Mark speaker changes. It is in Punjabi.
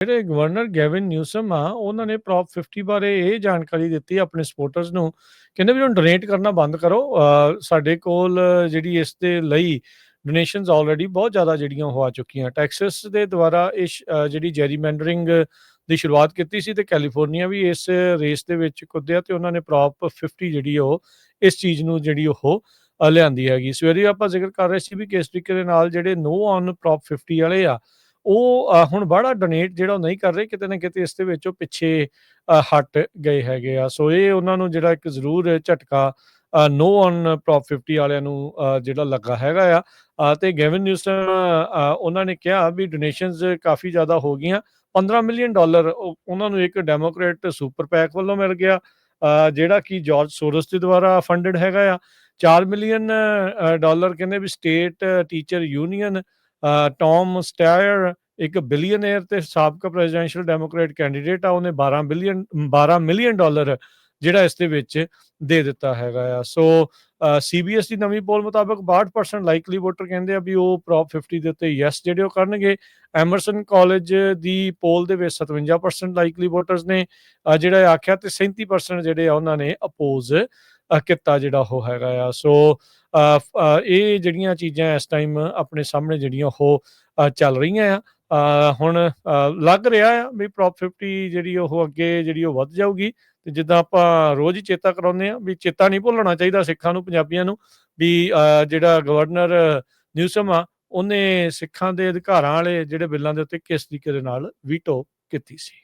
Speaker 1: ਜਿਹੜੇ ਗਵਰਨਰ ਗੈਵਿਨ ਨਿਊਸਮ ਆ, ਉਹਨਾਂ ਨੇ ਪ੍ਰੋਪ 50 ਬਾਰੇ ਇਹ ਜਾਣਕਾਰੀ ਦਿੱਤੀ ਆਪਣੇ ਸਪੋਰਟਰਸ ਨੂੰ। ਕਹਿੰਦੇ ਵੀ ਹੁਣ ਡੋਨੇਟ ਕਰਨਾ ਬੰਦ ਕਰੋ। ਸਾਡੇ ਕੋਲ ਜਿਹੜੀ ਇਸ ਦੇ ਲਈ ਡੋਨੇਸ਼ਨਸ ਆਲਰੇਡੀ ਬਹੁਤ ਜ਼ਿਆਦਾ ਜਿਹੜੀਆਂ ਉਹ ਆ ਚੁੱਕੀਆਂ। ਟੈਕਸਸ ਦੇ ਦੁਆਰਾ ਜਿਹੜੀ ਜੈਰੀਮੈਂਡਰਿੰਗ ਦੀ ਸ਼ੁਰੂਆਤ ਕੀਤੀ ਸੀ ਤੇ ਕੈਲੀਫੋਰਨੀਆ ਵੀ ਇਸ ਰੇਸ ਦੇ ਵਿੱਚ ਕੁੱਦਿਆ ਤੇ ਉਹਨਾਂ ਨੇ ਪ੍ਰੋਪ 50 ਜਿਹੜੀ ਉਹ ਇਸ ਚੀਜ਼ ਨੂੰ ਜਿਹੜੀ ਉਹ ਲਿਆਂਦੀ ਹੈਗੀ। ਸਵੇਰੇ ਆਪਾਂ ਜ਼ਿਕਰ ਕਰ ਰਹੇ ਸੀ ਵੀ ਕਿਸ ਤਰੀਕੇ ਦੇ ਨਾਲ ਜਿਹੜੇ ਨੋ ਔਨ ਪ੍ਰੋਪ 50 ਵਾਲੇ ਆ ਉਹ ਹੁਣ ਬਾਹਲਾ ਡੋਨੇਟ ਜਿਹੜਾ ਉਹ ਨਹੀਂ ਕਰ ਰਹੇ, ਕਿਤੇ ਨਾ ਕਿਤੇ ਇਸ ਦੇ ਵਿੱਚ ਉਹ ਪਿੱਛੇ ਹਟ ਗਏ ਹੈਗੇ ਆ। ਸੋ ਇਹ ਉਹਨਾਂ ਨੂੰ ਜਿਹੜਾ ਇੱਕ ਜ਼ਰੂਰ ਝਟਕਾ ਨੋ ਔਨ ਪ੍ਰੋਪ 50 ਵਾਲਿਆਂ ਨੂੰ ਜਿਹੜਾ ਲੱਗਾ ਹੈਗਾ ਆ। ਤੇ ਗੈਵਿਨ ਨਿਊਸਮ ਉਹਨਾਂ ਨੇ ਕਿਹਾ ਵੀ ਡੋਨੇਸ਼ਨਸ ਕਾਫੀ ਜ਼ਿਆਦਾ ਹੋ ਗਈਆਂ। $15 ਮਿਲੀਅਨ ਉਹਨਾਂ ਨੂੰ ਇੱਕ ਡੈਮੋਕ੍ਰੇਟ ਸੁਪਰ ਪੈਕ ਵੱਲੋਂ ਮਿਲ ਗਿਆ, ਜਿਹੜਾ ਕਿ ਜਾਰਜ ਸੋਰਸ ਦੇ ਦੁਆਰਾ ਫੰਡਡ ਹੈਗਾ ਆ। $4 ਮਿਲੀਅਨ ਕਹਿੰਦੇ ਵੀ state teacher union, Tom Steyer ਇੱਕ ਬਿਲੀਅਨੇਅਰ ਤੇ ਸਾਬਕਾ ਪ੍ਰੈਜ਼ੀਡੈਂਸ਼ੀਅਲ ਡੈਮੋਕ੍ਰੇਟ ਕੈਂਡੀਡੇਟ ਆ, ਉਹਨੇ $12 ਮਿਲੀਅਨ ਜਿਹੜਾ ਇਸ ਦੇ ਵਿੱਚ ਦੇ ਦਿੱਤਾ ਹੈਗਾ ਆ। ਸੋ CBS ਦੀ ਨਵੀਂ ਪੋਲ ਮੁਤਾਬਕ 62% ਲਾਈਕਲੀ ਵੋਟਰ ਕਹਿੰਦੇ ਆ ਵੀ ਉਹ ਪ੍ਰੋਪ 50 ਦੇ ਉੱਤੇ ਯੈਸ ਜਿਹੜੇ ਉਹ ਕਰਨਗੇ। ਐਮਰਸਨ ਕਾਲਜ ਦੀ ਪੋਲ ਦੇ ਵਿੱਚ 57% ਲਾਈਕਲੀ ਵੋਟਰਸ ਨੇ ਜਿਹੜਾ ਆਖਿਆ, ਤੇ 37% ਜਿਹੜੇ ਆ ਉਹਨਾਂ ਨੇ ਅਪੋਜ਼ ਕੀਤਾ ਜਿਹੜਾ ਉਹ ਹੈਗਾ ਆ। ਸੋ ਇਹ ਜਿਹੜੀਆਂ ਚੀਜ਼ਾਂ ਇਸ ਟਾਈਮ ਆਪਣੇ ਸਾਹਮਣੇ ਜਿਹੜੀਆਂ ਉਹ ਚੱਲ ਰਹੀਆਂ ਆ। ਹੁਣ ਲੱਗ ਰਿਹਾ ਆ ਵੀ ਪ੍ਰੋਪ 50 ਜਿਹੜੀ ਉਹ ਅੱਗੇ ਜਿਹੜੀ ਉਹ ਵੱਧ ਜਾਊਗੀ। ਤੇ ਜਿੱਦਾਂ ਆਪਾਂ ਰੋਜ਼ ਹੀ ਚੇਤਾ ਕਰਾਉਂਦੇ ਆ ਵੀ ਚੇਤਾ ਨਹੀਂ ਭੁੱਲਣਾ ਚਾਹੀਦਾ ਸਿੱਖਾਂ ਨੂੰ, ਪੰਜਾਬੀਆਂ ਨੂੰ, ਵੀ ਜਿਹੜਾ ਗਵਰਨਰ ਨਿਊਸਮ ਆ ਉਹਨੇ ਸਿੱਖਾਂ ਦੇ ਅਧਿਕਾਰਾਂ ਵਾਲੇ ਜਿਹੜੇ ਬਿੱਲਾਂ ਦੇ ਉੱਤੇ ਕਿਸ ਤਰੀਕੇ ਦੇ ਨਾਲ ਵੀਟੋ ਕੀਤੀ ਸੀ।